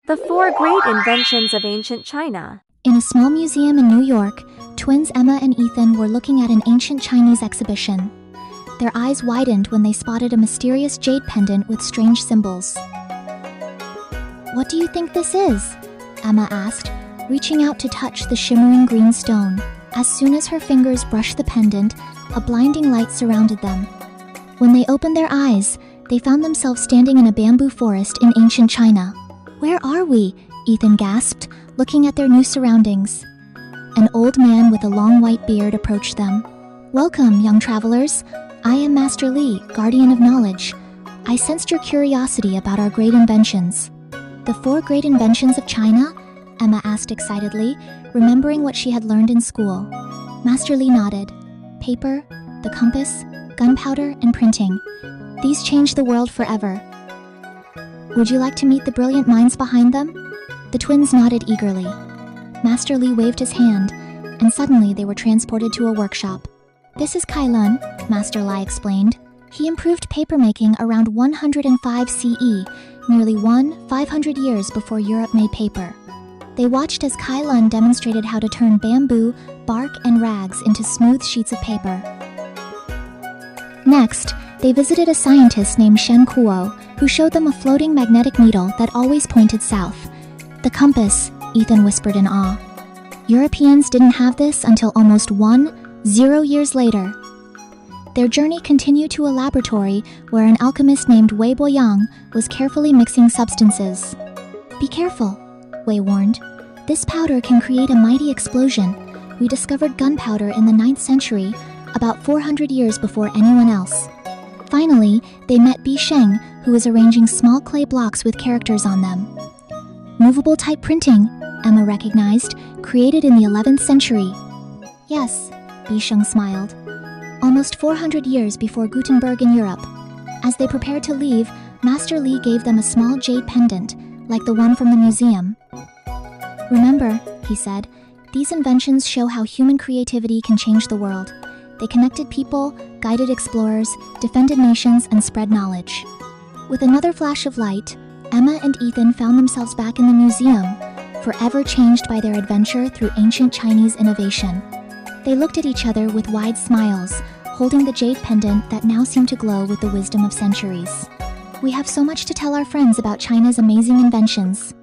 The Four Great Inventions of Ancient China. In a small museum in New York, twins Emma and Ethan were looking at an ancient Chinese exhibition. Their eyes widened when they spotted a mysterious jade pendant with strange symbols. "What do you think this is?" Emma asked, reaching out to touch the shimmering green stone. As soon as her fingers brushed the pendant, a blinding light surrounded them. When they opened their eyes, they found themselves standing in a bamboo forest in ancient China. "Where are we?" Ethan gasped, looking at their new surroundings. An old man with a long white beard approached them. "Welcome, young travelers. I am Master Li, guardian of knowledge. I sensed your curiosity about our great inventions." "The four great inventions of China?" Emma asked excitedly, remembering what she had learned in school. Master Li nodded. "Paper, the compass, gunpowder, and printing. These changed the world forever. Would you like to meet the brilliant minds behind them?" The twins nodded eagerly. Master Li waved his hand, and suddenly they were transported to a workshop. "This is Cai Lun," Master Li explained. "He improved papermaking around 105 CE, nearly 500 years before Europe made paper." They watched as Cai Lun demonstrated how to turn bamboo, bark, and rags into smooth sheets of paper. Next, they visited a scientist named Shen Kuo, who showed them a floating magnetic needle that always pointed south. "The compass," Ethan whispered in awe. Europeans didn't have this until almost 10 years later. Their journey continued to a laboratory where an alchemist named Wei Boyang was carefully mixing substances. "Be careful," Wei warned. "This powder can create a mighty explosion. We discovered gunpowder in the 9th century, about 400 years before anyone else." Finally, they met Bi Sheng, who was arranging small clay blocks with characters on them. "Movable type printing," Emma recognized, "created in the 11th century." "Yes," Bi Sheng smiled. "Almost 400 years before Gutenberg in Europe." As they prepared to leave, Master Li gave them a small jade pendant, like the one from the museum. "Remember," he said, "these inventions show how human creativity can change the world. They connected people, guided explorers, defended nations, and spread knowledge." With another flash of light, Emma and Ethan found themselves back in the museum, forever changed by their adventure through ancient Chinese innovation. They looked at each other with wide smiles, holding the jade pendant that now seemed to glow with the wisdom of centuries. "We have so much to tell our friends about China's amazing inventions."